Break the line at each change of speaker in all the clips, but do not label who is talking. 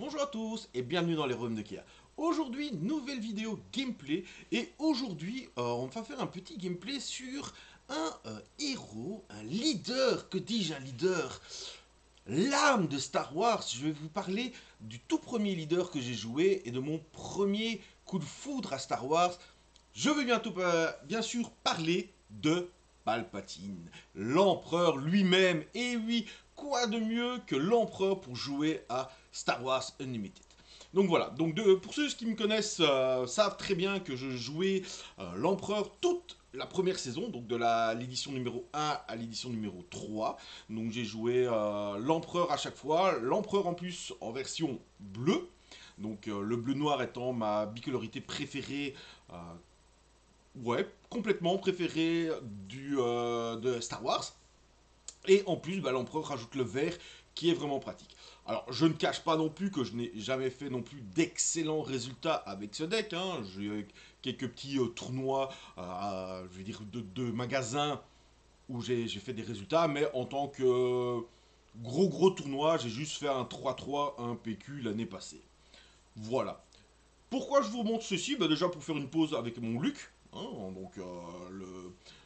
Bonjour à tous et bienvenue dans les royaumes de Kia. Aujourd'hui, nouvelle vidéo gameplay et aujourd'hui, on va faire un petit gameplay sur un héros, un leader, que dis-je un leader? L'âme de Star Wars. Je vais vous parler du tout premier leader que j'ai joué et de mon premier coup de foudre à Star Wars. Je vais bientôt, bien sûr, parler de Palpatine, l'empereur lui-même. Et oui, quoi de mieux que l'empereur pour jouer à Star Wars Unlimited. Donc voilà, pour ceux qui me connaissent, savent très bien que je jouais l'empereur toute la première saison, donc de l'édition numéro 1 à l'édition numéro 3. Donc j'ai joué l'empereur à chaque fois, l'empereur en plus en version bleue. Donc le bleu noir étant ma bicolorité préférée, ouais, complètement préférée de Star Wars. Et en plus, l'empereur rajoute le vert qui est vraiment pratique. Alors, je ne cache pas non plus que je n'ai jamais fait non plus d'excellents résultats avec ce deck. Hein. J'ai eu quelques petits tournois, je veux dire, de magasins où j'ai fait des résultats, mais en tant que gros tournoi, j'ai juste fait un 3-3, un PQ l'année passée. Voilà. Pourquoi je vous montre ceci? Déjà pour faire une pause avec mon Luc. Hein, donc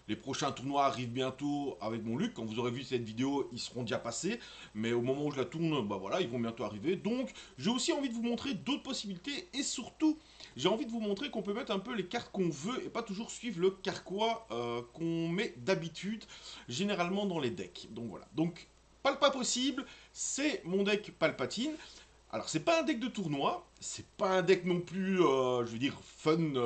les prochains tournois arrivent bientôt avec mon Luc. Quand vous aurez vu cette vidéo, ils seront déjà passés. Mais au moment où je la tourne, voilà, ils vont bientôt arriver. Donc j'ai aussi envie de vous montrer d'autres possibilités. Et surtout, j'ai envie de vous montrer qu'on peut mettre un peu les cartes qu'on veut et pas toujours suivre le carquois qu'on met d'habitude, généralement dans les decks. Donc voilà. Donc, pas possible, c'est mon deck Palpatine. Alors, c'est pas un deck de tournoi, c'est pas un deck non plus, je veux dire, fun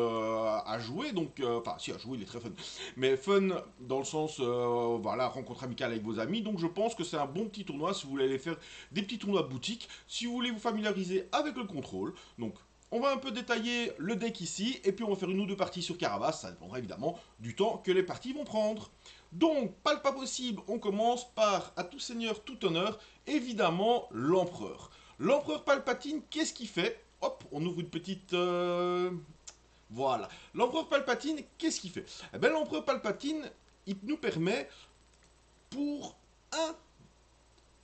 à jouer, donc, enfin, si, à jouer, il est très fun, mais fun dans le sens, voilà, rencontre amicale avec vos amis, donc je pense que c'est un bon petit tournoi si vous voulez aller faire des petits tournois boutique, si vous voulez vous familiariser avec le contrôle, donc. On va un peu détailler le deck ici, et puis on va faire une ou deux parties sur Caravas, ça dépendra évidemment du temps que les parties vont prendre. Donc, pas le pas possible, on commence par, à tout seigneur, tout honneur, évidemment, l'empereur. L'empereur Palpatine, qu'est-ce qu'il fait? Hop, on ouvre une petite... Voilà. L'empereur Palpatine, qu'est-ce qu'il fait? Eh bien, l'empereur Palpatine, il nous permet, pour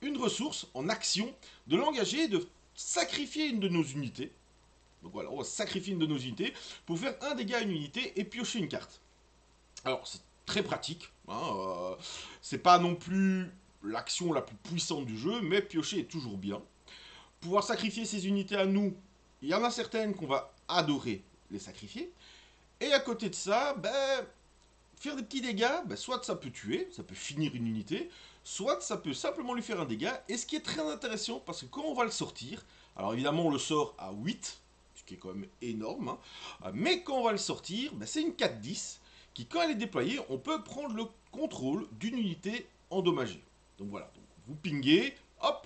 une ressource en action, de l'engager, de sacrifier une de nos unités. Donc voilà, on va sacrifier une de nos unités pour faire un dégât à une unité et piocher une carte. Alors, c'est très pratique. Hein, c'est pas non plus l'action la plus puissante du jeu, mais piocher est toujours bien. Pouvoir sacrifier ces unités à nous, il y en a certaines qu'on va adorer les sacrifier. Et à côté de ça, faire des petits dégâts, soit ça peut tuer, ça peut finir une unité, soit ça peut simplement lui faire un dégât. Et ce qui est très intéressant, parce que quand on va le sortir, alors évidemment on le sort à 8, ce qui est quand même énorme, hein, mais quand on va le sortir, c'est une 4-10, qui quand elle est déployée, on peut prendre le contrôle d'une unité endommagée. Donc voilà, donc vous pingez, hop,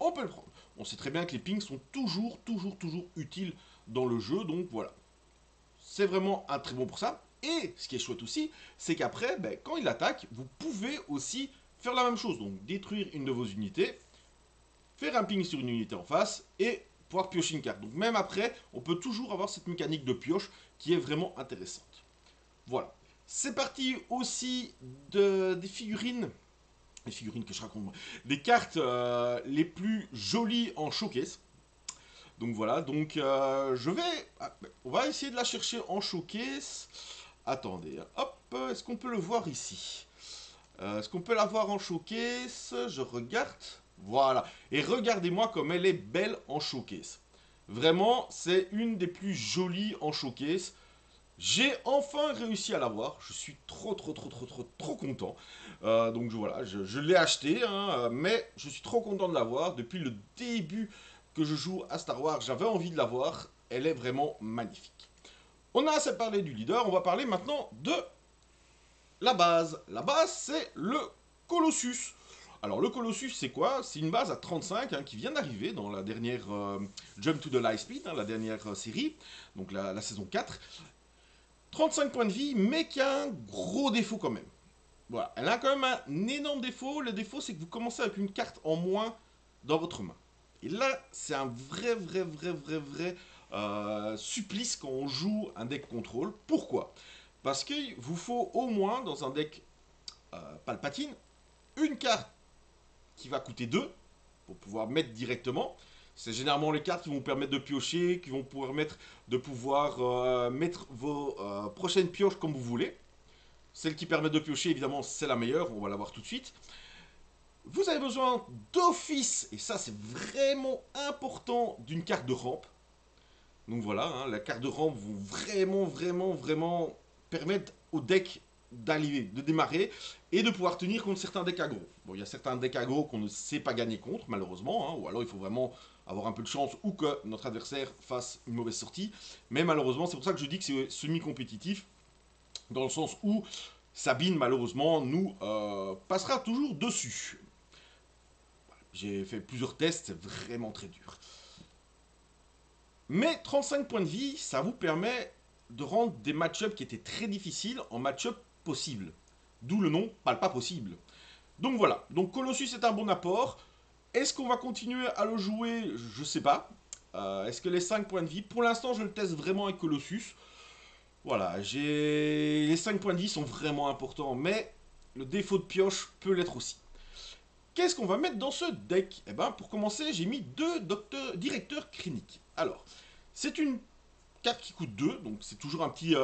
on peut le prendre. On sait très bien que les pings sont toujours utiles dans le jeu, donc voilà. C'est vraiment un très bon pour ça. Et ce qui est chouette aussi, c'est qu'après, quand il attaque, vous pouvez aussi faire la même chose. Donc détruire une de vos unités, faire un ping sur une unité en face et pouvoir piocher une carte. Donc même après, on peut toujours avoir cette mécanique de pioche qui est vraiment intéressante. Voilà. C'est parti aussi des figurines. Les figurines que je raconte moi. Des cartes les plus jolies en showcase. Donc voilà, donc je vais... On va essayer de la chercher en showcase. Attendez, hop, est-ce qu'on peut le voir ici? Est-ce qu'on peut la voir en showcase? Je regarde. Voilà. Et regardez-moi comme elle est belle en showcase. Vraiment, c'est une des plus jolies en showcase. J'ai enfin réussi à l'avoir. Je suis trop content. Donc voilà, je l'ai acheté, hein, mais je suis trop content de l'avoir. Depuis le début que je joue à Star Wars, j'avais envie de l'avoir. Elle est vraiment magnifique. On a assez parlé du leader, on va parler maintenant de la base. La base, c'est le Colossus. Alors le Colossus, c'est quoi? C'est une base à 35 qui vient d'arriver dans la dernière Jump to the Lightspeed, la dernière série, donc la saison 4. 35 points de vie, mais qui a un gros défaut quand même. Voilà, elle a quand même un énorme défaut. Le défaut, c'est que vous commencez avec une carte en moins dans votre main. Et là, c'est un vrai supplice quand on joue un deck contrôle. Pourquoi? Parce qu'il vous faut au moins, dans un deck Palpatine, une carte qui va coûter 2 pour pouvoir mettre directement. C'est généralement les cartes qui vont vous permettre de piocher, qui vont vous permettre de pouvoir mettre vos prochaines pioches comme vous voulez. Celle qui permet de piocher, évidemment, c'est la meilleure, on va la voir tout de suite. Vous avez besoin d'office, et ça c'est vraiment important, d'une carte de rampe. Donc voilà, hein, la carte de rampe vous vraiment permettre au deck d'arriver, de démarrer et de pouvoir tenir contre certains decks aggro. Bon, il y a certains decks aggro qu'on ne sait pas gagner contre, malheureusement, hein, ou alors il faut vraiment avoir un peu de chance ou que notre adversaire fasse une mauvaise sortie. Mais malheureusement, c'est pour ça que je dis que c'est semi-compétitif, dans le sens où Sabine, malheureusement, nous passera toujours dessus. J'ai fait plusieurs tests, c'est vraiment très dur. Mais 35 points de vie, ça vous permet de rendre des match-ups qui étaient très difficiles en match-up possibles. D'où le nom, pas possible. Donc voilà, donc Colossus est un bon apport. Est-ce qu'on va continuer à le jouer? Je sais pas. Est-ce que les 5 points de vie, pour l'instant je le teste vraiment avec Colossus. Voilà, les 5 points de vie sont vraiment importants, mais le défaut de pioche peut l'être aussi. Qu'est-ce qu'on va mettre dans ce deck? Eh ben, pour commencer, j'ai mis 2 directeurs cliniques. Alors, c'est une carte qui coûte 2, donc c'est toujours un petit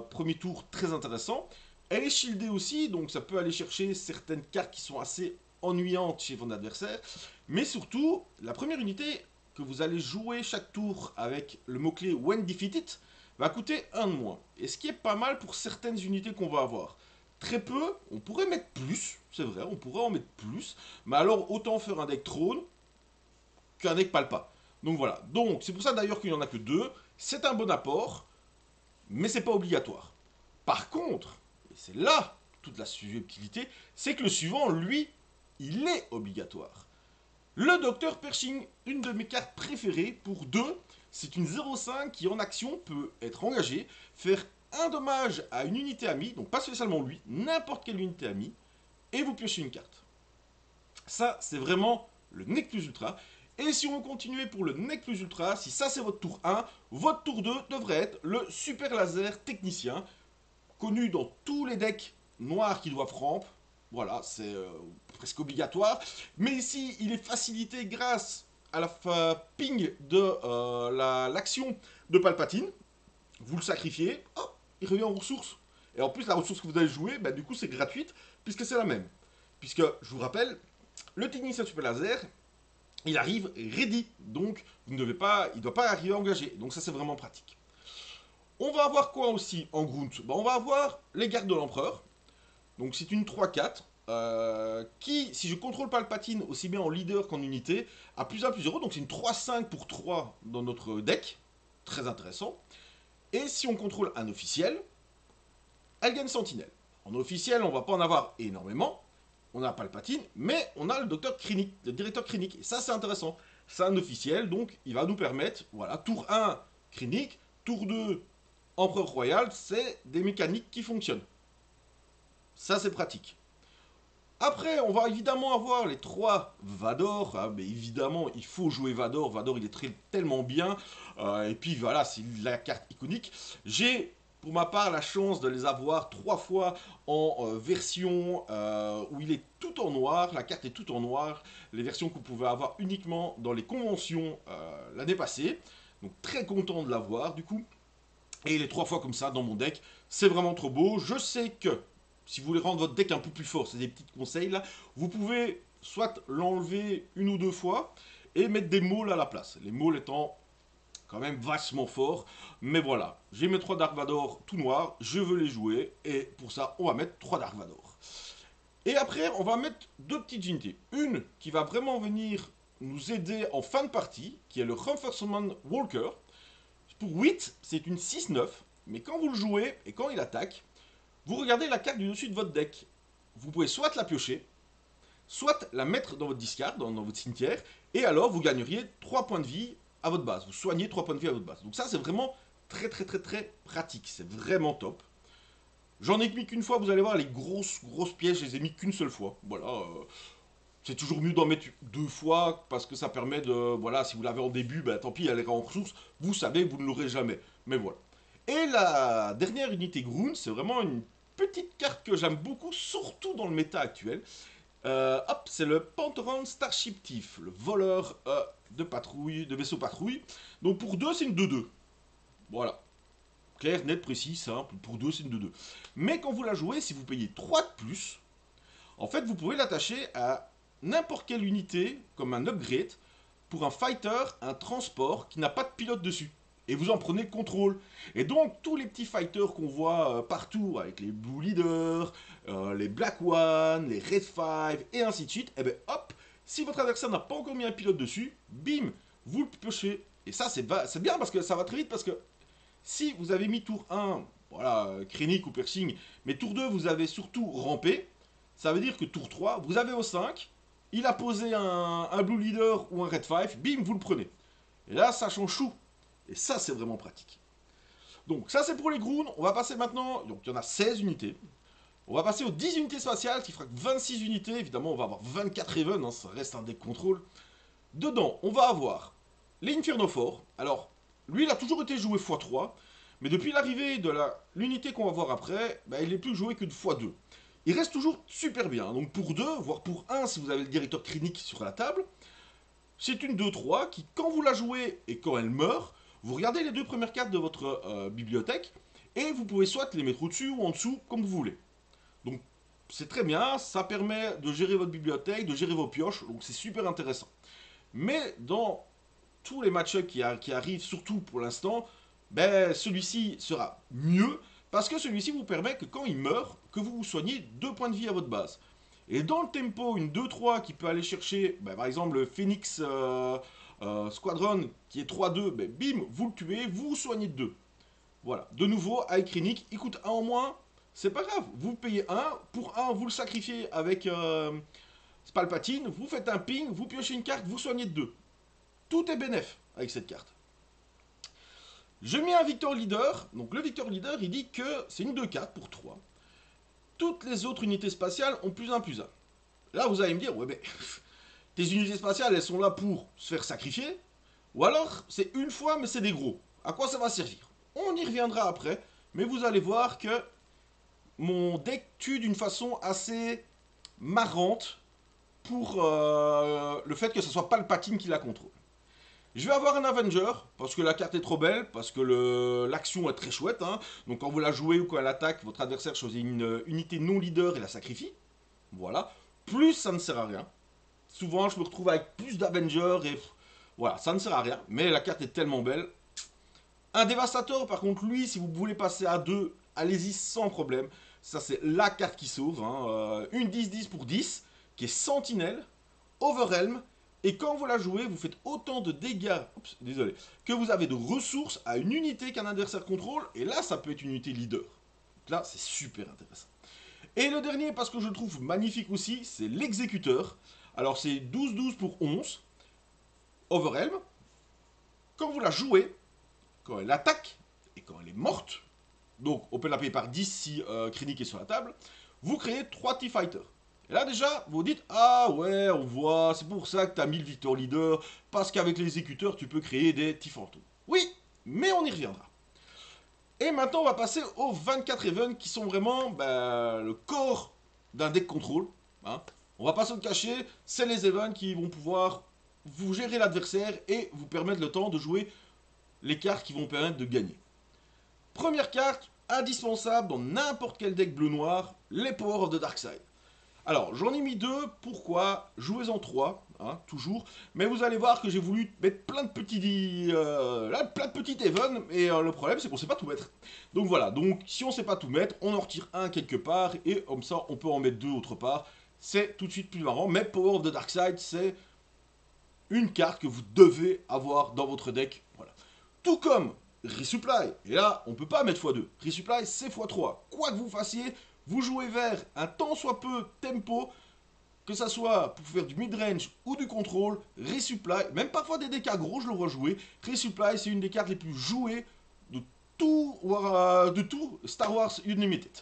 premier tour très intéressant. Elle est shieldée aussi, donc ça peut aller chercher certaines cartes qui sont assez ennuyantes chez votre adversaire. Mais surtout, la première unité que vous allez jouer chaque tour avec le mot-clé When Defeated va coûter 1 de moins. Et ce qui est pas mal pour certaines unités qu'on va avoir. Très peu, on pourrait mettre plus, c'est vrai, on pourrait en mettre plus. Mais alors, autant faire un deck trône qu'un deck palpa. Donc voilà, donc c'est pour ça d'ailleurs qu'il n'y en a que 2. C'est un bon apport, mais c'est pas obligatoire. Par contre, et c'est là toute la subtilité, c'est que le suivant, lui, il est obligatoire. Le Docteur Pershing, une de mes cartes préférées pour 2, c'est une 0,5 qui en action peut être engagée, faire un dommage à une unité amie, donc pas spécialement lui, n'importe quelle unité amie, et vous piochez une carte. Ça, c'est vraiment le Nec Plus Ultra. Et si on continuait pour le Nec Plus Ultra, si ça c'est votre tour 1, votre tour 2 devrait être le Super Laser Technicien, connu dans tous les decks noirs qui doivent ramp. Voilà, c'est presque obligatoire. Mais ici, il est facilité grâce à la ping de l'action de Palpatine. Vous le sacrifiez, hop, il revient en ressource. Et en plus, la ressource que vous allez jouer, bah, du coup, c'est gratuite, puisque c'est la même. Puisque, je vous rappelle, le technicien super laser, il arrive ready. Donc, vous ne devez pas, il ne doit pas arriver engagé. Donc, ça, c'est vraiment pratique. On va avoir quoi aussi en Grunt? Bah, on va avoir les gardes de l'empereur. Donc, c'est une 3-4. Qui, si je contrôle Palpatine aussi bien en leader qu'en unité, a plus 1 plus 0. Donc, c'est une 3-5 pour 3 dans notre deck. Très intéressant. Et si on contrôle un officiel, elle gagne Sentinelle. En officiel, on va pas en avoir énormément. On a Palpatine, mais on a le docteur Krennic, le directeur Krennic. Et ça, c'est intéressant. C'est un officiel, donc il va nous permettre, voilà, tour 1, Krennic, tour 2, Empereur Royal, c'est des mécaniques qui fonctionnent. Ça, c'est pratique. Après, on va évidemment avoir les 3 Vador. Ah, mais évidemment, il faut jouer Vador. Vador, il est tellement bien. Et puis voilà, c'est la carte iconique. J'ai, pour ma part, la chance de les avoir 3 fois en version où il est tout en noir. La carte est tout en noir. Les versions que vous pouvez avoir uniquement dans les conventions l'année passée. Donc très content de l'avoir, du coup. Et les 3 fois comme ça dans mon deck, c'est vraiment trop beau. Je sais que si vous voulez rendre votre deck un peu plus fort, c'est des petits conseils là, vous pouvez soit l'enlever 1 ou 2 fois et mettre des mauls à la place. Les mauls étant quand même vachement forts. Mais voilà, j'ai mes 3 Dark Vador tout noirs, je veux les jouer. Et pour ça, on va mettre 3 Dark Vador. Et après, on va mettre 2 petites unités. Une qui va vraiment venir nous aider en fin de partie, qui est le Reinforcement Walker. Pour 8, c'est une 6-9. Mais quand vous le jouez et quand il attaque, vous regardez la carte du dessus de votre deck. Vous pouvez soit la piocher, soit la mettre dans votre discard, dans votre cimetière, et alors vous gagneriez 3 points de vie à votre base. Vous soignez 3 points de vie à votre base. Donc ça, c'est vraiment très pratique. C'est vraiment top. J'en ai mis qu'une fois, vous allez voir, les grosses pièges, je les ai mis qu'une seule fois. Voilà. C'est toujours mieux d'en mettre 2 fois, parce que ça permet de... Voilà, si vous l'avez en début, ben, tant pis, elle ira en ressources. Vous savez, vous ne l'aurez jamais. Mais voilà. Et la dernière unité Groon, c'est vraiment une petite carte que j'aime beaucoup, surtout dans le méta actuel. Hop, c'est le Pantheron Starship Thief, le voleur de patrouille, de vaisseau patrouille. Donc pour 2, c'est une 2-2. Voilà. Clair, net, précis, simple. Pour 2, c'est une 2-2. Mais quand vous la jouez, si vous payez 3 de plus, en fait, vous pouvez l'attacher à n'importe quelle unité, comme un upgrade, pour un fighter, un transport qui n'a pas de pilote dessus. Et vous en prenez le contrôle. Et donc, tous les petits fighters qu'on voit partout, avec les Blue Leaders, les Black One, les Red Five, et ainsi de suite, et bien hop, si votre adversaire n'a pas encore mis un pilote dessus, bim, vous le piochez. Et ça, c'est bien parce que ça va très vite, parce que si vous avez mis tour 1, voilà, Krennic ou Pershing, mais tour 2, vous avez surtout rampé, ça veut dire que tour 3, vous avez au 5, il a posé un Blue Leader ou un Red 5, bim, vous le prenez. Et là, ça change tout. Et ça, c'est vraiment pratique. Donc, ça, c'est pour les Groons. On va passer maintenant, donc il y en a 16 unités. On va passer aux 10 unités spatiales, qui fera que 26 unités. Évidemment, on va avoir 24 Even, hein, ça reste un deck contrôle. Dedans, on va avoir l'Inferno Fort. Alors, lui, il a toujours été joué x3, mais depuis l'arrivée de l'unité qu'on va voir après, bah, il n'est plus joué que de x2. Il reste toujours super bien, donc pour 2, voire pour 1 si vous avez le directeur clinique sur la table, c'est une 2-3 qui, quand vous la jouez et quand elle meurt, vous regardez les deux premières cartes de votre bibliothèque et vous pouvez soit les mettre au-dessus ou en dessous, comme vous voulez. Donc c'est très bien, ça permet de gérer votre bibliothèque, de gérer vos pioches, donc c'est super intéressant. Mais dans tous les match-ups qui arrivent, surtout pour l'instant, ben, celui-ci sera mieux parce que celui-ci vous permet que quand il meurt, que vous vous soignez 2 points de vie à votre base. Et dans le tempo, une 2-3 qui peut aller chercher, ben, par exemple, le Phoenix Squadron qui est 3-2, ben, bim, vous le tuez, vous vous soignez de 2. Voilà. De nouveau, avec Krennic, il coûte 1 en moins, c'est pas grave. Vous payez 1, pour 1, vous le sacrifiez avec Palpatine, vous faites un ping, vous piochez une carte, vous soignez de 2. Tout est bénef avec cette carte. Je mets un Victor Leader. Donc le Victor Leader, il dit que c'est une 2-4 pour 3. Toutes les autres unités spatiales ont +1/+1. Là, vous allez me dire, ouais, mais tes unités spatiales, elles sont là pour se faire sacrifier. Ou alors, c'est une fois, mais c'est des gros. À quoi ça va servir? On y reviendra après. Mais vous allez voir que mon deck tue d'une façon assez marrante pour le fait que ce soit Palpatine qui la contrôle. Je vais avoir un Avenger, parce que la carte est trop belle, parce que l'action est très chouette. Hein. Donc quand vous la jouez ou quand elle attaque, votre adversaire choisit une unité non leader et la sacrifie. Voilà. Plus, ça ne sert à rien. Souvent, je me retrouve avec plus d'Avengers et... Voilà, ça ne sert à rien. Mais la carte est tellement belle. Un Dévastator, par contre, lui, si vous voulez passer à 2, allez-y sans problème. Ça, c'est la carte qui sauve. Hein. Une 10-10 pour 10, qui est Sentinelle, Overhelm. Et quand vous la jouez, vous faites autant de dégâts, désolé, que vous avez de ressources à une unité qu'un adversaire contrôle. Et là, ça peut être une unité leader. Donc là, c'est super intéressant. Et le dernier, parce que je le trouve magnifique aussi, c'est l'exécuteur. Alors c'est 12-12 pour 11. Overhelm. Quand vous la jouez, quand elle attaque, et quand elle est morte, donc on peut la payer par 10 si Krennic est sur la table, vous créez 3 T-Fighters. Et là déjà, vous dites, ah ouais, on voit, c'est pour ça que tu as mis le Victor Leader, parce qu'avec l'exécuteur, tu peux créer des T-Fantômes. Oui, mais on y reviendra. Et maintenant, on va passer aux 24 events qui sont vraiment le corps d'un deck contrôle. Hein. On va pas se le cacher, c'est les events qui vont pouvoir vous gérer l'adversaire et vous permettre le temps de jouer les cartes qui vont permettre de gagner. Première carte, indispensable dans n'importe quel deck bleu-noir, les Power of the Dark Side. Alors, j'en ai mis 2, pourquoi? Jouez-en 3, hein, toujours. Mais vous allez voir que j'ai voulu mettre plein de petits events, et le problème c'est qu'on ne sait pas tout mettre. Donc voilà, donc si on ne sait pas tout mettre, on en retire un quelque part, et comme ça on peut en mettre 2 autre part. C'est tout de suite plus marrant, mais Power of the Dark Side, c'est une carte que vous devez avoir dans votre deck. Voilà. Tout comme Resupply, et là on ne peut pas mettre x2. Resupply c'est x3. Quoi que vous fassiez, vous jouez vers un tant soit peu tempo, que ça soit pour faire du mid-range ou du contrôle, Resupply, même parfois des decks gros, je le vois jouer. Resupply, c'est une des cartes les plus jouées de tout Star Wars Unlimited.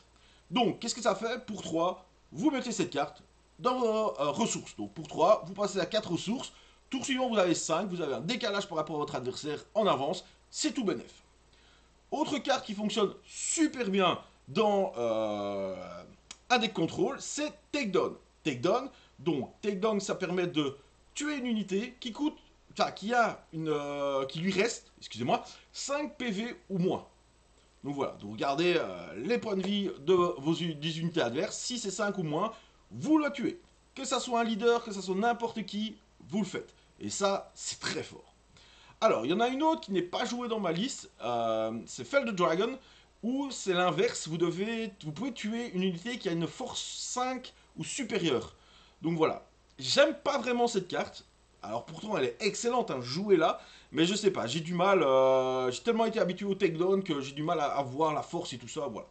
Donc, qu'est-ce que ça fait? Pour 3, vous mettez cette carte dans vos ressources. Donc, pour 3, vous passez à 4 ressources. Tour suivant, vous avez 5, vous avez un décalage par rapport à votre adversaire en avance. C'est tout bénef. Autre carte qui fonctionne super bien dans un deck contrôle, c'est Takedown. Takedown, Donc, takedown, ça permet de tuer une unité qui coûte, enfin, qui lui reste, excusez-moi, 5 PV ou moins. Donc voilà, donc regardez les points de vie de des unités adverses, si c'est 5 ou moins, vous la tuez. Que ça soit un leader, que ça soit n'importe qui, vous le faites. Et ça, c'est très fort. Alors, il y en a une autre qui n'est pas jouée dans ma liste, c'est Fell the Dragon, où c'est l'inverse, vous pouvez tuer une unité qui a une force 5 ou supérieure. Donc voilà, j'aime pas vraiment cette carte, alors pourtant elle est excellente, hein, jouez-la, mais je sais pas, j'ai du mal, j'ai tellement été habitué au takedown que j'ai du mal à voir la force et tout ça, voilà.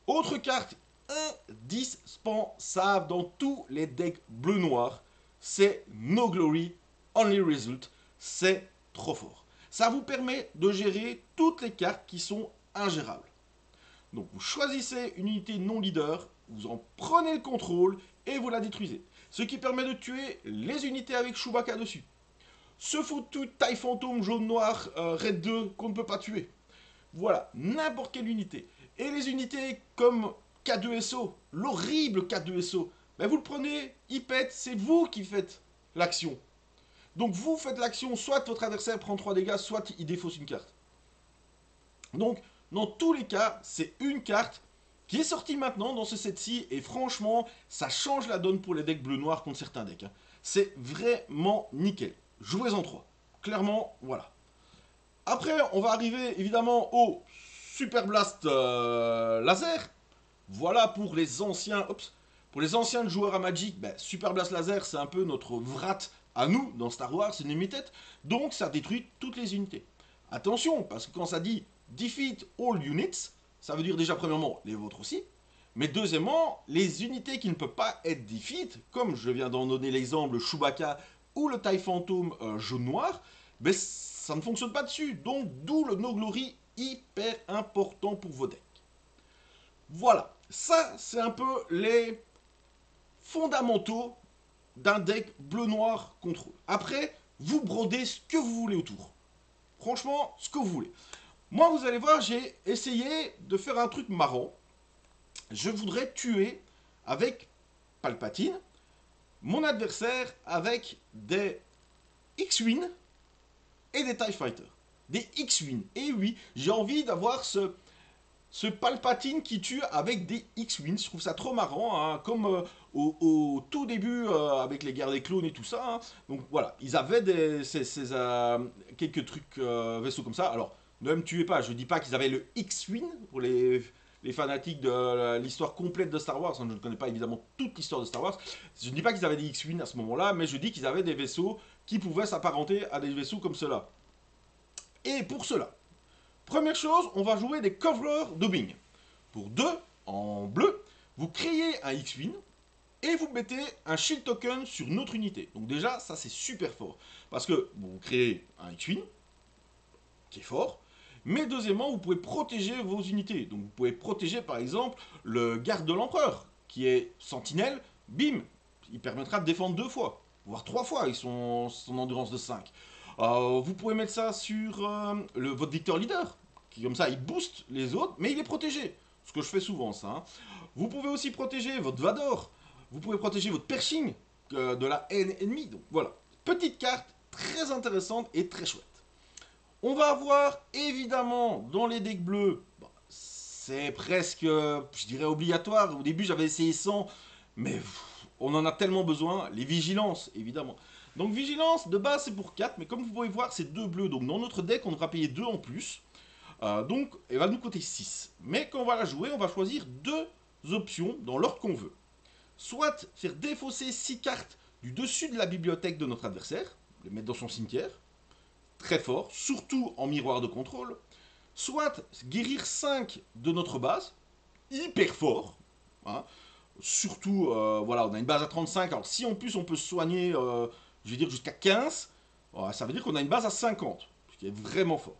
Autre carte indispensable dans tous les decks bleu-noir, c'est No Glory, Only Result, c'est trop fort. Ça vous permet de gérer toutes les cartes qui sont ingérables. Donc vous choisissez une unité non leader, vous en prenez le contrôle et vous la détruisez. Ce qui permet de tuer les unités avec Chewbacca dessus. Ce foutu taille fantôme jaune-noir Red 2 qu'on ne peut pas tuer. Voilà, n'importe quelle unité. Et les unités comme K2SO, l'horrible K2SO, ben vous le prenez, il pète, c'est vous qui faites l'action. Donc vous faites l'action, soit votre adversaire prend 3 dégâts, soit il défausse une carte. Donc, dans tous les cas, c'est une carte qui est sortie maintenant dans ce set-ci, et franchement, ça change la donne pour les decks bleu-noir contre certains decks. Hein. C'est vraiment nickel. Jouez-en 3. Clairement, voilà. Après, on va arriver évidemment au Super Blast Laser. Voilà pour les anciens. Pour les anciens joueurs à Magic, ben, Super Blast Laser, c'est un peu notre Vrat à nous dans Star Wars Unlimited. Donc ça détruit toutes les unités. Attention, parce que quand ça dit Defeat all units, ça veut dire déjà premièrement les vôtres aussi. Mais deuxièmement, les unités qui ne peuvent pas être defeat, comme je viens d'en donner l'exemple, le Chewbacca ou le TIE Phantom jaune-noir, ben, ça ne fonctionne pas dessus. Donc d'où le No Glory hyper important pour vos decks. Voilà, ça c'est un peu les fondamentaux d'un deck bleu-noir contrôle. Après, vous brodez ce que vous voulez autour. Franchement, ce que vous voulez. Moi, vous allez voir, j'ai essayé de faire un truc marrant. Je voudrais tuer avec Palpatine mon adversaire avec des X-Wing et des TIE Fighters. Des X-Wing. Et oui, j'ai envie d'avoir ce Palpatine qui tue avec des X-Wing. Je trouve ça trop marrant, hein, comme au tout début avec les guerres des clones et tout ça. Hein. Donc voilà, ils avaient quelques trucs vaisseaux comme ça. Alors, ne me tuez pas, je dis pas qu'ils avaient le X-Wing pour les fanatiques de l'histoire complète de Star Wars. Hein. Je ne connais pas évidemment toute l'histoire de Star Wars. Je ne dis pas qu'ils avaient des X-Wing à ce moment-là, mais je dis qu'ils avaient des vaisseaux qui pouvaient s'apparenter à des vaisseaux comme cela. Et pour cela, première chose, on va jouer des Coverer Dubbing. Pour 2, en bleu, vous créez un X-Wing et vous mettez un Shield Token sur notre unité. Donc déjà, ça c'est super fort. Parce que vous créez un X-Wing, qui est fort, mais deuxièmement, vous pouvez protéger vos unités. Donc vous pouvez protéger par exemple le garde de l'empereur, qui est sentinelle, bim, il permettra de défendre 2 fois, voire 3 fois, son endurance de 5. Vous pouvez mettre ça sur votre Victor Leader, qui comme ça il booste les autres, mais il est protégé. Ce que je fais souvent ça. Hein. Vous pouvez aussi protéger votre Vador, vous pouvez protéger votre Pershing de la haine ennemie. Donc voilà, petite carte très intéressante et très chouette. On va avoir évidemment dans les decks bleus, bon, c'est presque, je dirais, obligatoire. Au début j'avais essayé 100, mais on en a tellement besoin. Les vigilances, évidemment. Donc vigilance, de base c'est pour 4, mais comme vous pouvez voir c'est 2 bleus. Donc dans notre deck on devra payer 2 en plus. Donc elle va nous coûter 6. Mais quand on va la jouer, on va choisir 2 options dans l'ordre qu'on veut. Soit faire défausser 6 cartes du dessus de la bibliothèque de notre adversaire, les mettre dans son cimetière, très fort, surtout en miroir de contrôle. Soit guérir 5 de notre base, hyper fort. Hein. Surtout, voilà, on a une base à 35, alors si en plus on peut se soigner, je vais dire jusqu'à 15, ça veut dire qu'on a une base à 50, ce qui est vraiment fort.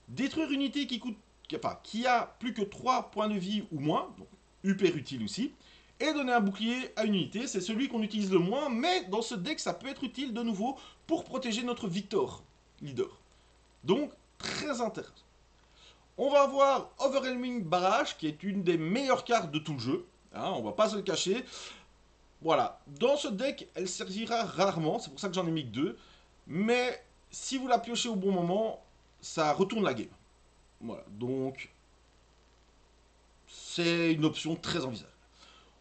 Détruire une unité qui a plus que 3 points de vie ou moins, donc hyper utile aussi. Et donner un bouclier à une unité, c'est celui qu'on utilise le moins, mais dans ce deck ça peut être utile de nouveau pour protéger notre Victor Leader. Donc, très intéressant. On va avoir Overwhelming Barrage, qui est une des meilleures cartes de tout le jeu. Hein, on va pas se le cacher. voilà, dans ce deck, elle servira rarement, c'est pour ça que j'en ai mis que 2. Mais si vous la piochez au bon moment, ça retourne la game. Voilà, donc c'est une option très envisageable.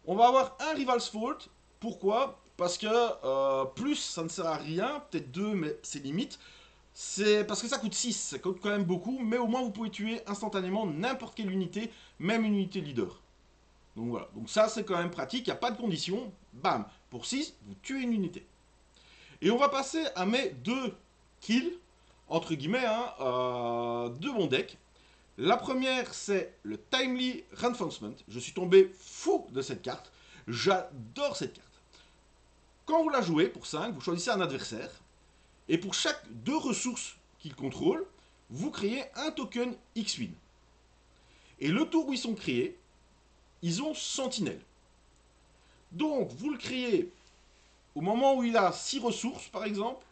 On va avoir un Rival's Fault. Pourquoi? Parce que plus ça ne sert à rien, peut-être 2, mais c'est limite. C'est parce que ça coûte 6, ça coûte quand même beaucoup, mais au moins vous pouvez tuer instantanément n'importe quelle unité, même une unité leader. Donc voilà, donc ça c'est quand même pratique, il n'y a pas de condition, bam, pour 6, vous tuez une unité. Et on va passer à mes 2 kills, entre guillemets, hein, de mon deck. La première, c'est le Timely Reinforcement. Je suis tombé fou de cette carte. J'adore cette carte. Quand vous la jouez, pour 5, vous choisissez un adversaire. Et pour chaque 2 ressources qu'il contrôle, vous créez un token X-Win. Et le tour où ils sont créés, ils ont Sentinelle. Donc, vous le créez au moment où il a 6 ressources, par exemple.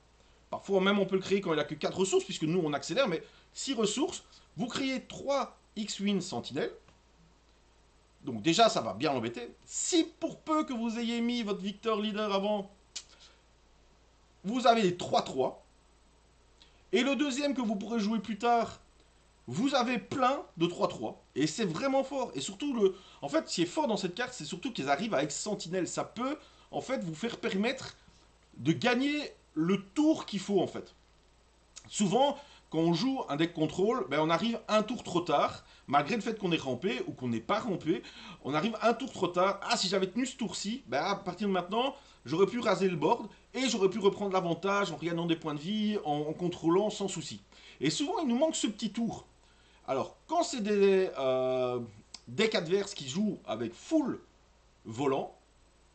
Parfois, même, on peut le créer quand il a que 4 ressources, puisque nous, on accélère, mais 6 ressources. Vous créez 3 X-Wing Sentinelle. Donc déjà, ça va bien l'embêter. Si pour peu que vous ayez mis votre Victor Leader avant, vous avez les 3-3. Et le deuxième que vous pourrez jouer plus tard, vous avez plein de 3-3. Et c'est vraiment fort. Et surtout, en fait, ce qui est fort dans cette carte, c'est surtout qu'ils arrivent avec Sentinelle. Ça peut, en fait, vous faire permettre de gagner le tour qu'il faut, en fait. Souvent, quand on joue un deck contrôle, ben on arrive un tour trop tard, malgré le fait qu'on est rampé ou qu'on n'est pas rampé, on arrive un tour trop tard. Ah, si j'avais tenu ce tour-ci, ben à partir de maintenant, j'aurais pu raser le board et j'aurais pu reprendre l'avantage en regardant des points de vie, en contrôlant sans souci. Et souvent, il nous manque ce petit tour. Alors, quand c'est des decks adverses qui jouent avec full volant,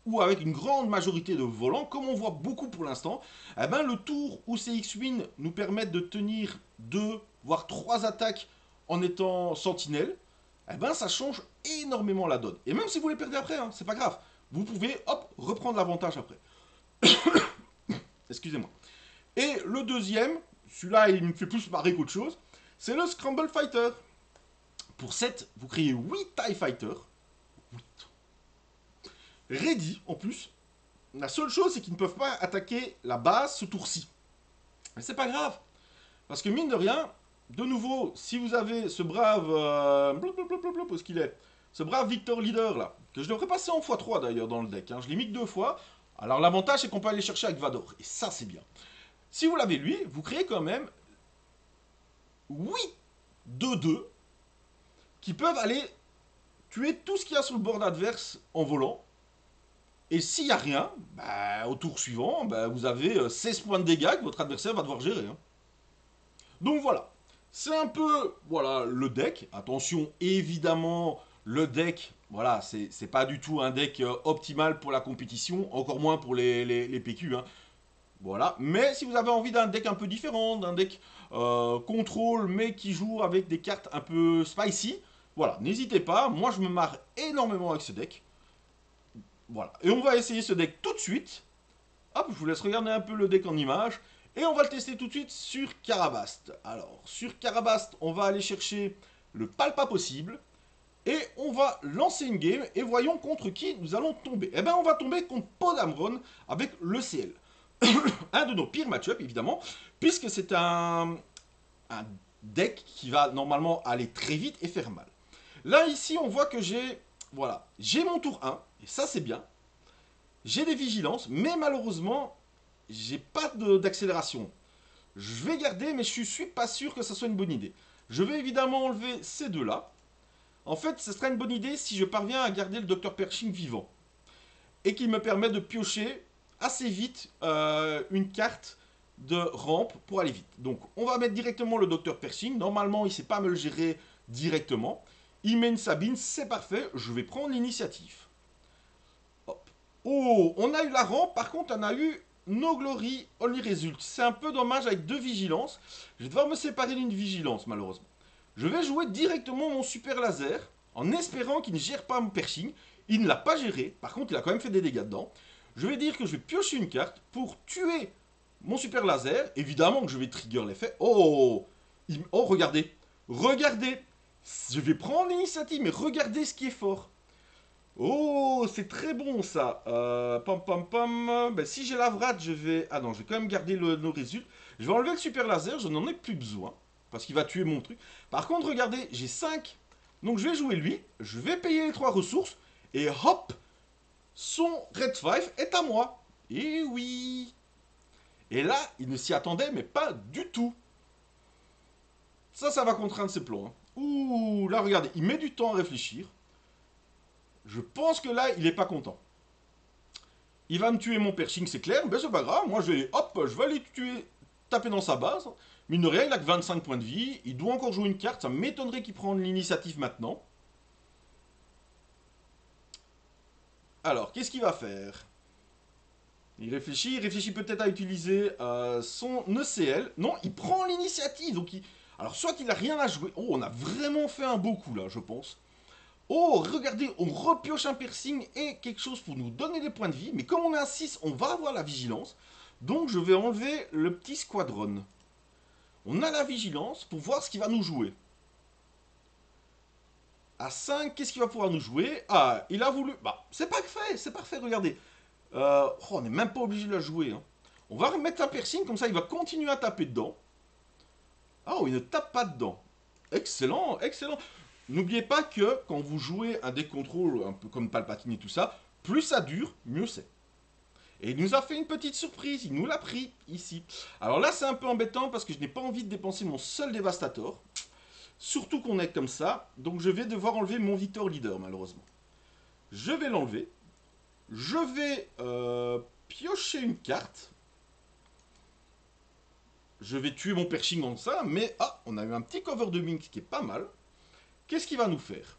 ou avec une grande majorité de volants, comme on voit beaucoup pour l'instant, eh ben, le tour où ces X-Wing nous permettent de tenir 2, voire 3 attaques en étant sentinelle, eh ben, ça change énormément la donne. Et même si vous les perdez après, hein, c'est pas grave. Vous pouvez, hop, reprendre l'avantage après. Excusez-moi. Et le deuxième, celui-là, il me fait plus marrer qu'autre chose, c'est le Scramble Fighter. Pour 7, vous créez 8 TIE Fighters. 8. Ready, en plus. La seule chose, c'est qu'ils ne peuvent pas attaquer la base ce tour-ci. Mais c'est pas grave. Parce que mine de rien, de nouveau, si vous avez ce brave... où est-ce qu'il est? Ce brave Victor Leader, là, que je devrais passer en x3 d'ailleurs dans le deck. Hein. Je l'ai mis que 2 fois. Alors l'avantage, c'est qu'on peut aller chercher avec Vador. Et ça, c'est bien. Si vous l'avez lui, vous créez quand même 8 2-2 qui peuvent aller tuer tout ce qu'il y a sur le board adverse en volant. Et s'il n'y a rien, bah, au tour suivant, bah, vous avez 16 points de dégâts que votre adversaire va devoir gérer. Hein. Donc voilà, c'est un peu voilà, le deck. Attention, évidemment, le deck, voilà, c'est pas du tout un deck optimal pour la compétition, encore moins pour les PQ. Hein. Voilà, mais si vous avez envie d'un deck un peu différent, d'un deck contrôle, mais qui joue avec des cartes un peu spicy, voilà, n'hésitez pas. Moi, je me marre énormément avec ce deck. Voilà. Et on va essayer ce deck tout de suite. Hop, je vous laisse regarder un peu le deck en image. Et on va le tester tout de suite sur Karabast. Alors, sur Karabast, on va aller chercher le Palpa possible. Et on va lancer une game. Et voyons contre qui nous allons tomber. Eh bien, on va tomber contre Podamron avec le CL. Un de nos pires match-up, évidemment. Puisque c'est un deck qui va normalement aller très vite et faire mal. Là, ici, on voit que j'ai... Voilà, j'ai mon tour 1, et ça c'est bien. J'ai des vigilances, mais malheureusement, j'ai pas d'accélération. Je vais garder, mais je suis pas sûr que ça soit une bonne idée. Je vais évidemment enlever ces deux-là. En fait, ce serait une bonne idée si je parviens à garder le Dr Pershing vivant. Et qu'il me permet de piocher assez vite une carte de rampe pour aller vite. Donc, on va mettre directement le Dr Pershing. Normalement, il ne sait pas me le gérer directement. Il met une Sabine, c'est parfait, je vais prendre l'initiative. Hop. Oh, on a eu la rampe, par contre on a eu No Glory, Only Result. C'est un peu dommage avec 2 vigilances. Je vais devoir me séparer d'une vigilance malheureusement. Je vais jouer directement mon super laser, en espérant qu'il ne gère pas mon Pershing. Il ne l'a pas géré, par contre il a quand même fait des dégâts dedans. Je vais dire que je vais piocher une carte pour tuer mon super laser. Évidemment que je vais trigger l'effet. Oh, oh, regardez. Regardez. Je vais prendre l'initiative, mais regardez ce qui est fort. Oh, c'est très bon ça. Pam pam pam. Ben, si j'ai la vrade, je vais. Ah non, je vais quand même garder nos résultats. Je vais enlever le super laser, je n'en ai plus besoin. Parce qu'il va tuer mon truc. Par contre, regardez, j'ai 5. Donc je vais jouer lui. Je vais payer les 3 ressources. Et hop, son Red 5 est à moi. Et oui. Et là, il ne s'y attendait, mais pas du tout. Ça va contraindre ses plans, hein. Ouh, là, regardez, il met du temps à réfléchir. Je pense que là, il est pas content. Il va me tuer mon pershing, c'est clair, mais c'est pas grave. Moi, je vais aller tuer, taper dans sa base. Mine de rien, il a que 25 points de vie. Il doit encore jouer une carte. Ça m'étonnerait qu'il prenne l'initiative maintenant. Alors, qu'est-ce qu'il va faire? Il réfléchit peut-être à utiliser son ECL. Non, il prend l'initiative. Alors, soit il a rien à jouer. Oh, on a vraiment fait un beau coup là, je pense. Oh, regardez, on repioche un piercing et quelque chose pour nous donner des points de vie. Mais comme on est à 6, on va avoir la vigilance. Donc je vais enlever le petit squadron. On a la vigilance pour voir ce qu'il va nous jouer. À 5, qu'est-ce qu'il va pouvoir nous jouer? Ah, il a voulu... Bah, c'est parfait, regardez. On n'est même pas obligé de la jouer, hein. On va remettre un piercing, comme ça il va continuer à taper dedans. Ah, oh, il ne tape pas dedans. Excellent, excellent. N'oubliez pas que quand vous jouez un deck contrôle, un peu comme Palpatine et tout ça, plus ça dure, mieux c'est. Et il nous a fait une petite surprise, il nous l'a pris ici. Alors là, c'est un peu embêtant parce que je n'ai pas envie de dépenser mon seul dévastateur. Surtout qu'on est comme ça, donc je vais devoir enlever mon Victor Leader, malheureusement. Je vais l'enlever. Je vais piocher une carte. Je vais tuer mon Pershing dans ça, mais ah, on a eu un petit cover de Minx qui est pas mal. Qu'est-ce qu'il va nous faire?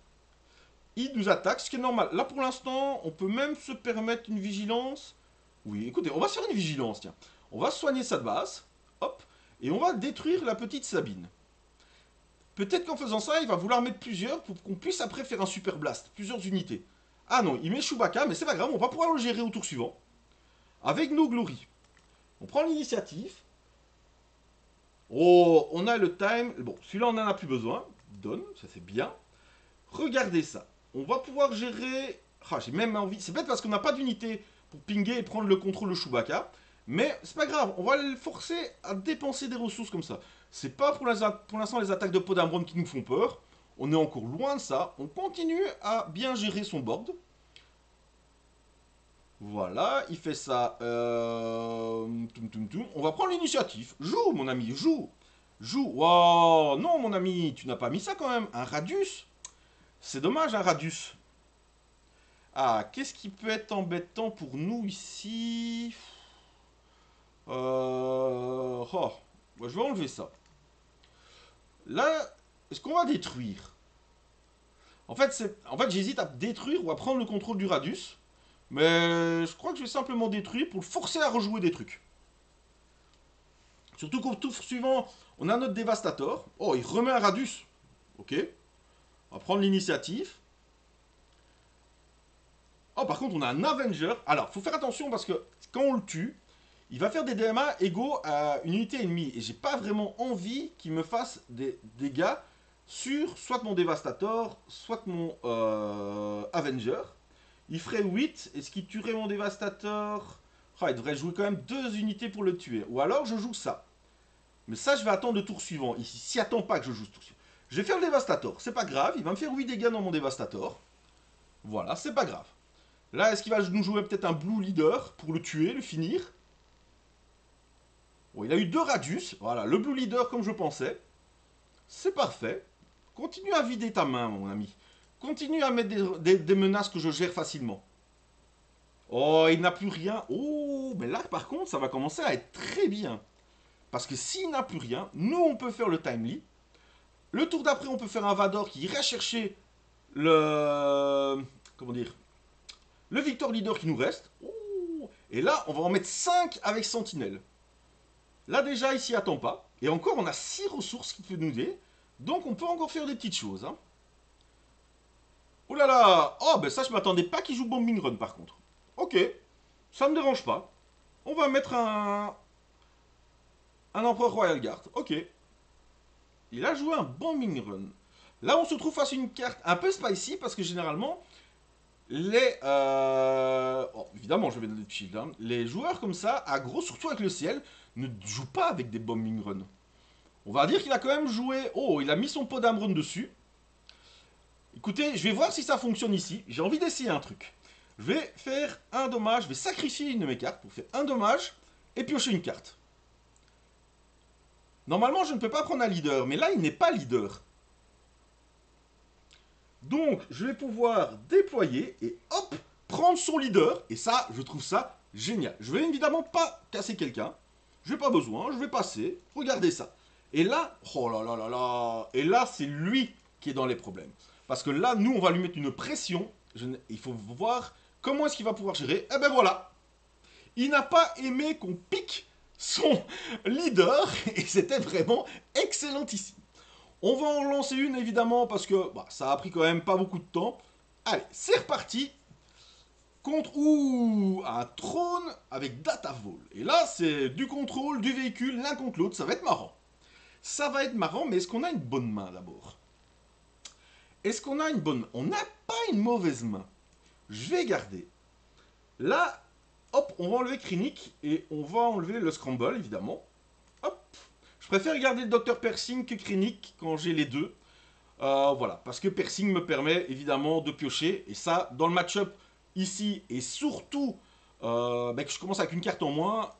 Il nous attaque, ce qui est normal. Là, pour l'instant, on peut même se permettre une vigilance. Oui, écoutez, on va se faire une vigilance, tiens. On va soigner sa base, hop, et on va détruire la petite Sabine. Peut-être qu'en faisant ça, il va vouloir mettre plusieurs pour qu'on puisse après faire un super blast, plusieurs unités. Ah non, il met Chewbacca, mais c'est pas grave, on va pouvoir le gérer au tour suivant. Avec nos Glory. On prend l'initiative. Oh, on a le time. Bon, celui-là, on n'en a plus besoin. Donne, ça c'est bien. Regardez ça. On va pouvoir gérer... Ah, j'ai même envie... C'est peut-être parce qu'on n'a pas d'unité pour pinguer et prendre le contrôle de Chewbacca. Mais c'est pas grave, on va le forcer à dépenser des ressources comme ça. C'est pas pour l'instant les attaques de Podamron qui nous font peur. On est encore loin de ça. On continue à bien gérer son board. Voilà, il fait ça. On va prendre l'initiative. Joue, mon ami, joue. Joue. Wow, non, mon ami, tu n'as pas mis ça quand même. Un Radius. C'est dommage, un Radius. Ah, qu'est-ce qui peut être embêtant pour nous ici? Oh, je vais enlever ça. Là, est-ce qu'on va détruire? En fait, j'hésite à détruire ou à prendre le contrôle du Radius. Mais je crois que je vais simplement détruire pour le forcer à rejouer des trucs. Surtout qu'au tour suivant, on a notre Dévastator. Oh, il remet un Radius. Ok. On va prendre l'initiative. Oh, par contre, on a un Avenger. Alors, faut faire attention parce que quand on le tue, il va faire des DMA égaux à une unité ennemie. Et j'ai pas vraiment envie qu'il me fasse des dégâts sur soit mon Dévastator, soit mon Avenger. Il ferait 8. Est-ce qu'il tuerait mon Dévastator? Oh, il devrait jouer quand même 2 unités pour le tuer. Ou alors je joue ça. Mais ça, je vais attendre le tour suivant. Il s'y attend pas que je joue ce tour suivant. Je vais faire le Dévastator. C'est pas grave. Il va me faire 8 dégâts dans mon Dévastator. Voilà, c'est pas grave. Là, est-ce qu'il va nous jouer peut-être un Blue Leader pour le tuer, le finir? Bon, il a eu 2 Radius. Voilà, le Blue Leader comme je pensais. C'est parfait. Continue à vider ta main, mon ami. Continue à mettre des menaces que je gère facilement. Oh, il n'a plus rien. Oh, mais là, par contre, ça va commencer à être très bien. Parce que s'il n'a plus rien, nous, on peut faire le timely. Le tour d'après, on peut faire un Vador qui ira chercher le... Comment dire? Le Victor Leader qui nous reste. Oh, et là, on va en mettre 5 avec Sentinelle. Là, déjà, il s'y attend pas. Et encore, on a 6 ressources qui peuvent nous aider. Donc, on peut encore faire des petites choses. Hein. Oh là là! Oh, ben ça, je m'attendais pas qu'il joue Bombing Run, par contre. Ok, ça me dérange pas. On va mettre un Empereur Royal Guard. Ok. Il a joué un Bombing Run. Là, on se trouve face à une carte un peu spicy parce que généralement, évidemment, je vais donner le shield. Hein. Les joueurs comme ça, aggro, surtout avec le ciel, ne jouent pas avec des bombing runs. On va dire qu'il a quand même joué... Oh, il a mis son pot d'Amrun dessus. Écoutez, je vais voir si ça fonctionne ici. J'ai envie d'essayer un truc. Je vais faire un dommage, je vais sacrifier une de mes cartes pour faire un dommage et piocher une carte. Normalement, je ne peux pas prendre un leader, mais là, il n'est pas leader. Donc, je vais pouvoir déployer et hop, prendre son leader. Et ça, je trouve ça génial. Je vais évidemment pas casser quelqu'un. Je n'ai pas besoin, je vais passer. Regardez ça. Et là, oh là là là là. Et là, c'est lui qui est dans les problèmes. Parce que là, nous, on va lui mettre une pression. Il faut voir comment est-ce qu'il va pouvoir gérer. Eh ben voilà. Il n'a pas aimé qu'on pique son leader. Et c'était vraiment excellentissime. On va en lancer une évidemment parce que bah, ça a pris quand même pas beaucoup de temps. Allez, c'est reparti. Contre un trône avec Datavol. Et là, c'est du contrôle du véhicule l'un contre l'autre. Ça va être marrant. Ça va être marrant, mais est-ce qu'on a une bonne main d'abord? Est-ce qu'on a une bonne main? On n'a pas une mauvaise main. Je vais garder. Là, hop, on va enlever Krennic et on va enlever le Scramble, évidemment. Hop. Je préfère garder le Dr Persing que Krennic quand j'ai les deux. Voilà, parce que Persing me permet évidemment de piocher. Et ça, dans le match-up ici, et surtout que je commence avec une carte en moins,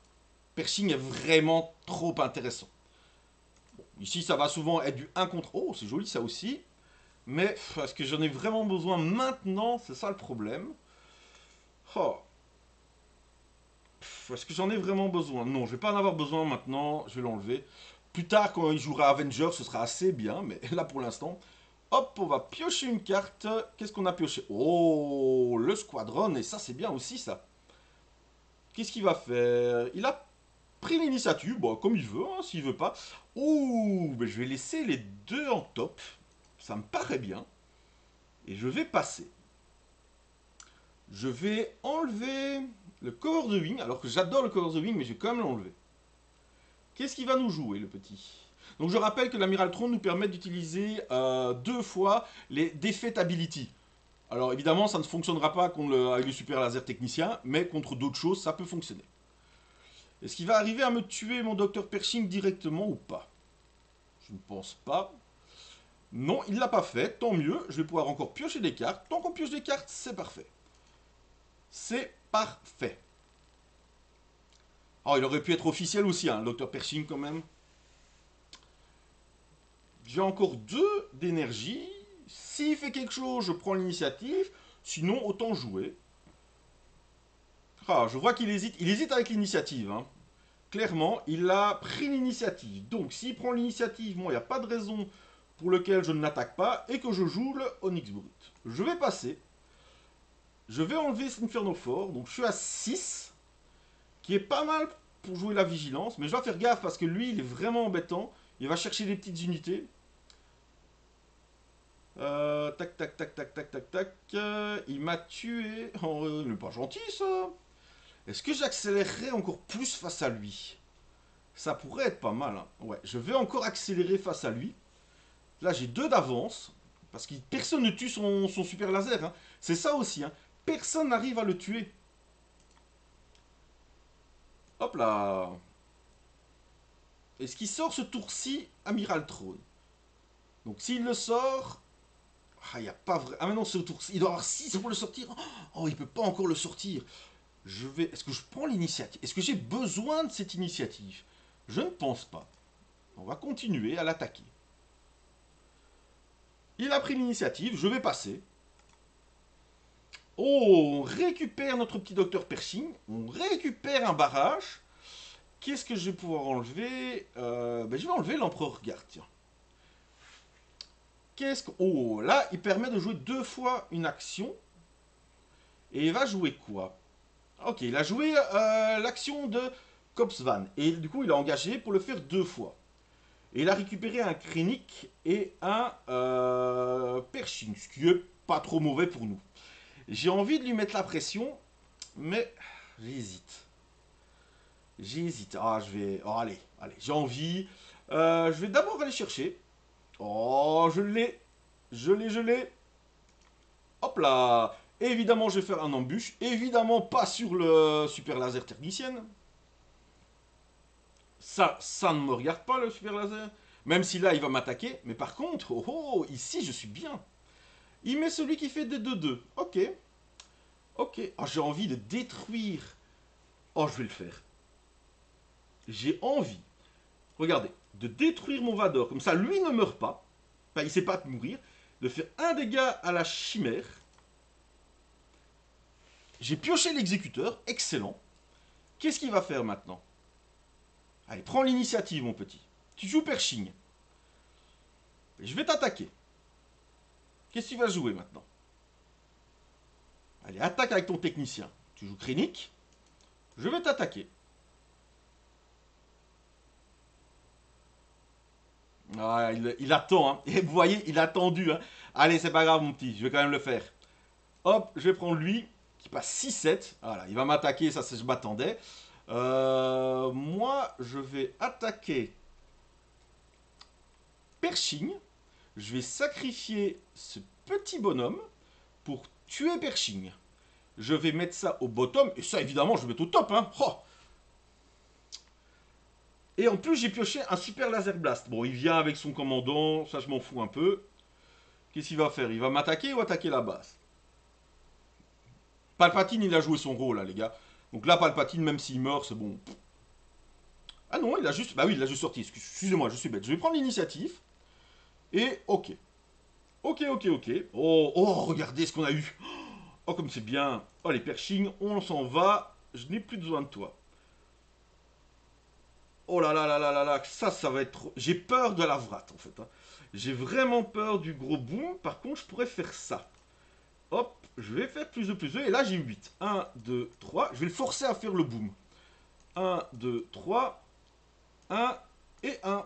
Persing est vraiment trop intéressant. Bon, ici, ça va souvent être du 1 contre... Oh, c'est joli ça aussi. Mais est-ce que j'en ai vraiment besoin maintenant? C'est ça le problème. Oh. Est-ce que j'en ai vraiment besoin? Non, je vais pas en avoir besoin maintenant. Je vais l'enlever. Plus tard, quand il jouera Avenger, ce sera assez bien. Mais là, pour l'instant... Hop, on va piocher une carte. Qu'est-ce qu'on a pioché? Oh, le Squadron. Et ça, c'est bien aussi, ça. Qu'est-ce qu'il va faire? Il a pris l'initiative. Bon, comme il veut, hein, s'il veut pas. Ouh, ben, je vais laisser les deux en top. Ça me paraît bien. Et je vais passer. Je vais enlever le Cover the Wing. Alors que j'adore le Cover the Wing, mais je vais quand même l'enlever. Qu'est-ce qu'il va nous jouer, le petit? Donc je rappelle que l'Amiral Throne nous permet d'utiliser 2 fois les Defeat Ability. Alors évidemment, ça ne fonctionnera pas avec le super laser technicien, mais contre d'autres choses, ça peut fonctionner. Est-ce qu'il va arriver à me tuer mon Dr Pershing directement ou pas? Je ne pense pas. Non, il ne l'a pas fait, tant mieux. Je vais pouvoir encore piocher des cartes. Tant qu'on pioche des cartes, c'est parfait. C'est parfait. Oh, il aurait pu être officiel aussi, hein, le Dr Pershing quand même. J'ai encore 2 d'énergie. S'il fait quelque chose, je prends l'initiative. Sinon, autant jouer. Ah, je vois qu'il hésite. Il hésite avec l'initiative. Hein. Clairement, il a pris l'initiative. Donc, s'il prend l'initiative, moi, il n'y a pas de raison pour laquelle je ne l'attaque pas et que je joue le Onyx Brut. Je vais passer. Je vais enlever cet Inferno Fort. Donc, je suis à 6. Qui est pas mal pour jouer la vigilance. Mais je dois faire gaffe parce que lui, il est vraiment embêtant. Il va chercher des petites unités. Tac, tac, tac, tac, tac, tac, tac. Il m'a tué. Oh, il n'est pas gentil, ça. Est-ce que j'accélérerai encore plus face à lui? Ça pourrait être pas mal. Hein. Ouais, je vais encore accélérer face à lui. Là, j'ai 2 d'avance. Parce que personne ne tue son super laser. Hein. C'est ça aussi. Hein. Personne n'arrive à le tuer. Hop là. Est-ce qu'il sort ce tour-ci Amiral Throne? Donc s'il le sort... Ah, il n'y a pas vrai... Ah mais non, ce tour-ci... Il doit avoir 6 pour le sortir. Oh, il peut pas encore le sortir. Je vais... Est-ce que je prends l'initiative? Est-ce que j'ai besoin de cette initiative? Je ne pense pas. On va continuer à l'attaquer. Il a pris l'initiative, je vais passer. Oh, on récupère notre petit docteur Pershing. On récupère un barrage. Qu'est-ce que je vais pouvoir enlever Je vais enlever l'empereur garde, tiens. Qu'est-ce que... Oh, là, il permet de jouer 2 fois une action. Et il va jouer quoi? Ok, il a joué l'action de Copsvan. Et du coup, il a engagé pour le faire 2 fois. Et il a récupéré un Krennic et un Pershing, ce qui est pas trop mauvais pour nous. J'ai envie de lui mettre la pression, mais j'hésite. J'hésite. Ah, je vais... Oh, allez, j'ai envie. Je vais d'abord aller chercher. Oh, je l'ai. Je l'ai. Hop là. Évidemment, je vais faire un embûche. Évidemment, pas sur le super laser technicienne. Ça ne me regarde pas, le super laser. Même si là, il va m'attaquer. Mais par contre, oh, oh, ici, je suis bien. Il met celui qui fait des 2-2. Ok. Ok. Oh, j'ai envie de détruire. Oh, je vais le faire. J'ai envie, regardez, de détruire mon Vador. Comme ça, lui ne meurt pas. Enfin, il ne sait pas mourir. De faire un dégât à la chimère. J'ai pioché l'exécuteur. Excellent. Qu'est-ce qu'il va faire maintenant? Allez, prends l'initiative, mon petit. Tu joues Pershing. Je vais t'attaquer. Qu'est-ce que tu vas jouer maintenant? Allez, attaque avec ton technicien. Tu joues Krennic. Je vais t'attaquer. Ah, il attend, hein. Et vous voyez, il a attendu, hein. Allez, c'est pas grave, mon petit. Je vais quand même le faire. Hop, je vais prendre lui, qui passe 6-7. Voilà, il va m'attaquer, ça, je m'attendais. Moi, je vais attaquer Pershing. Je vais sacrifier ce petit bonhomme pour tuer Pershing. Je vais mettre ça au bottom. Et ça, évidemment, je vais mettre au top. Hein. Oh. Et en plus, j'ai pioché un super laser blast. Bon, il vient avec son commandant. Ça, je m'en fous un peu. Qu'est-ce qu'il va faire? Il va m'attaquer ou attaquer la base? Palpatine, il a joué son rôle, là, les gars. Donc là, Palpatine, même s'il meurt, c'est bon. Ah non, il a juste... Bah oui, il a juste sorti. Excusez-moi, je suis bête. Je vais prendre l'initiative. Et ok. Ok, ok, ok. Oh, oh, regardez ce qu'on a eu. Oh, comme c'est bien. Oh, les Pershing, on s'en va. Je n'ai plus besoin de toi. Oh là là là là là là. Ça va être trop... J'ai peur de la vrate, en fait. Hein. J'ai vraiment peur du gros boom. Par contre, je pourrais faire ça. Hop, je vais faire plus de plus de. Et là, j'ai 8. 1, 2, 3. Je vais le forcer à faire le boom. 1, 2, 3. 1 et 1.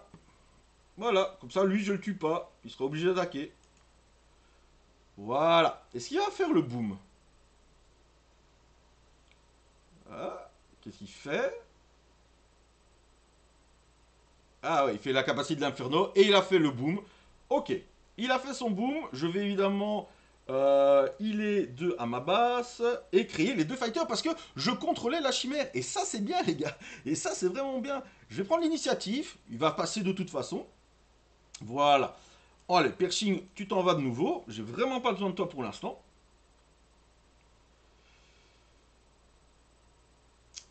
Voilà, comme ça, lui, je le tue pas. Il sera obligé d'attaquer. Voilà. Est-ce qu'il va faire le boom? Ah, qu'est-ce qu'il fait? Ah ouais, il fait la capacité de l'inferno et il a fait le boom. Ok, il a fait son boom. Je vais évidemment il est 2 à ma base et créer les deux fighters parce que je contrôlais la chimère. Et ça, c'est bien, les gars. Et ça, c'est vraiment bien. Je vais prendre l'initiative. Il va passer de toute façon. Voilà. Allez, Pershing, tu t'en vas de nouveau. J'ai vraiment pas besoin de toi pour l'instant.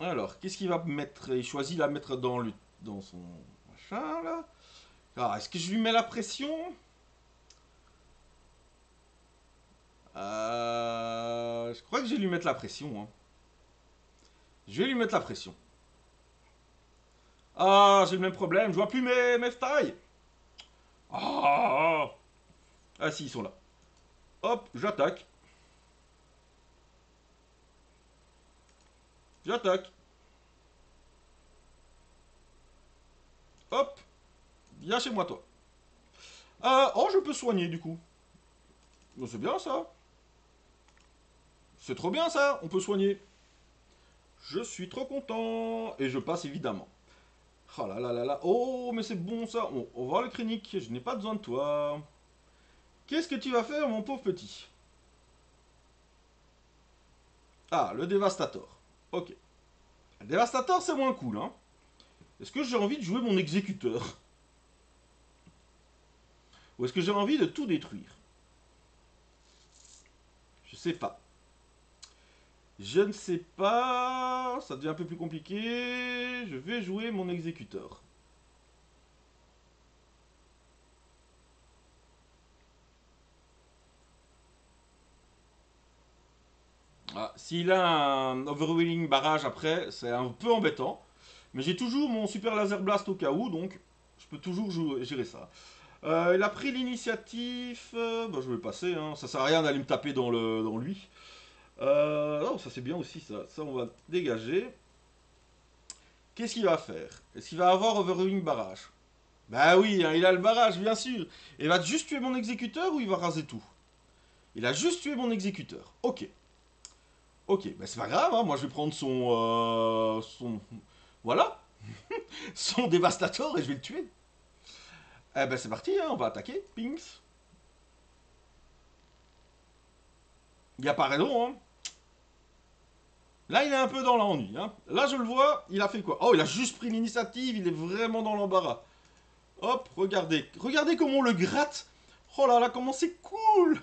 Alors, qu'est-ce qu'il va mettre? Il choisit la mettre dans son machin, là. Alors, est-ce que je lui mets la pression? Je crois que je vais lui mettre la pression. Hein. Je vais lui mettre la pression. Ah, j'ai le même problème. Je vois plus mes tailles. Ah, ah si, ils sont là. Hop, j'attaque. J'attaque. Hop, viens chez moi, toi. Oh, je peux soigner, du coup. C'est bien, ça. C'est trop bien, ça. On peut soigner. Je suis trop content. Et je passe, évidemment. Oh là là là là. Oh, mais c'est bon, ça. On va voir le Krennic. Je n'ai pas besoin de toi. Qu'est-ce que tu vas faire, mon pauvre petit? Ah, le Dévastator. Ok. Le Dévastator, c'est moins cool, hein. Est-ce que j'ai envie de jouer mon exécuteur? Ou est-ce que j'ai envie de tout détruire? Je sais pas. Je ne sais pas. Ça devient un peu plus compliqué. Je vais jouer mon exécuteur. Ah, s'il a un overwhelming barrage après, c'est un peu embêtant. Mais j'ai toujours mon super laser blast au cas où, donc je peux toujours gérer ça. Il a pris l'initiative. Bah, je vais passer, hein. Ça sert à rien d'aller me taper dans lui. Oh, ça c'est bien aussi, ça. Ça, on va dégager. Qu'est-ce qu'il va faire? Est-ce qu'il va avoir overwhelming barrage? Bah oui, hein, il a le barrage, bien sûr. Et il va juste tuer mon exécuteur ou il va raser tout? Il a juste tué mon exécuteur. Ok. Ok, bah c'est pas grave, hein. Moi je vais prendre son... Voilà. Son dévastateur et je vais le tuer. Eh ben c'est parti, hein, on va attaquer. Pings. Il n'y a pas raison, hein. Là, il est un peu dans l'ennui, hein. Là, je le vois, il a fait quoi? Oh, il a juste pris l'initiative, il est vraiment dans l'embarras. Hop, regardez. Regardez comment on le gratte. Oh là là, comment c'est cool.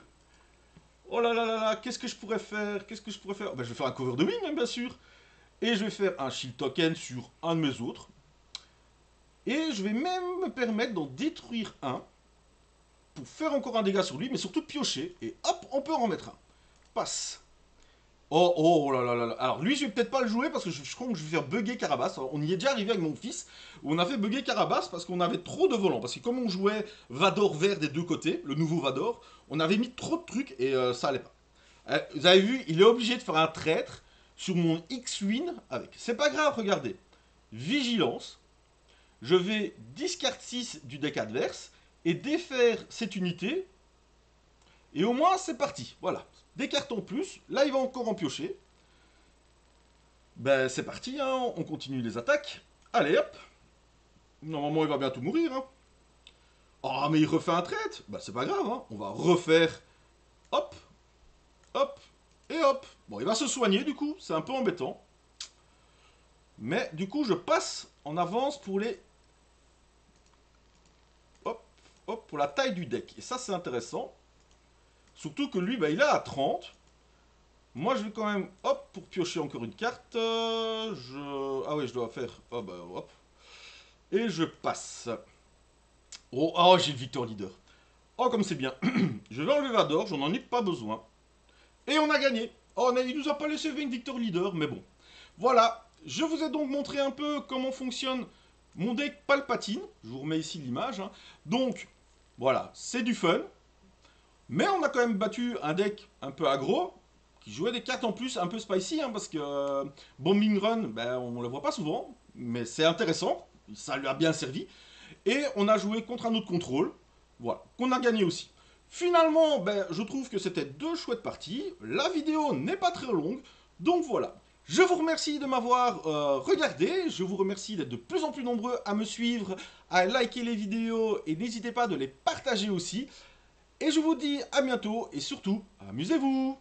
Oh là là là là, qu'est-ce que je pourrais faire? Qu'est-ce que je pourrais faire? Ben, je vais faire un cover de wing, hein, bien sûr. Et je vais faire un shield token sur un de mes autres. Et je vais même me permettre d'en détruire un pour faire encore un dégât sur lui, mais surtout piocher. Et hop, on peut en remettre un. Passe. Oh, oh, oh là là là là. Alors lui, je vais peut-être pas le jouer parce que je crois que je vais faire bugger Carabas. On y est déjà arrivé avec mon fils, où on a fait bugger Carabas parce qu'on avait trop de volants. Parce que comme on jouait Vador vert des deux côtés, le nouveau Vador, on avait mis trop de trucs et ça allait pas. Vous avez vu, il est obligé de faire un traître sur mon X-Win avec. C'est pas grave, regardez. Vigilance. Je vais discard 6 du deck adverse et défaire cette unité. Et au moins, c'est parti. Voilà. Des cartes en plus. Là, il va encore en piocher. Ben, c'est parti, hein. On continue les attaques. Allez, hop. Normalement, il va bientôt mourir, hein. Oh, mais il refait un trait. Ben, c'est pas grave, hein. On va refaire. Hop. Hop. Et hop. Bon, il va se soigner, du coup. C'est un peu embêtant. Mais, du coup, je passe en avance pour les... Hop. Hop. Pour la taille du deck. Et ça, c'est intéressant. Surtout que lui, ben, il est à 30. Moi, je vais quand même, hop, pour piocher encore une carte, Ah oui, je dois faire, oh bah, hop. Et je passe. Oh, oh j'ai le Victor Leader. Oh, comme c'est bien. Je vais enlever Vador, j'en ai pas besoin. Et on a gagné. Oh, il nous a pas laissé une Victor Leader, mais bon. Voilà, je vous ai donc montré un peu comment fonctionne mon deck Palpatine. Je vous remets ici l'image, hein. Donc, voilà, c'est du fun. Mais on a quand même battu un deck un peu aggro, qui jouait des cartes en plus un peu spicy, hein, parce que Bombing Run, ben, on ne le voit pas souvent, mais c'est intéressant, ça lui a bien servi. Et on a joué contre un autre contrôle, voilà, qu'on a gagné aussi. Finalement, ben, je trouve que c'était deux chouettes parties, la vidéo n'est pas très longue, donc voilà. Je vous remercie de m'avoir regardé, je vous remercie d'être de plus en plus nombreux à me suivre, à liker les vidéos, et n'hésitez pas de les partager aussi. Et je vous dis à bientôt, et surtout, amusez-vous!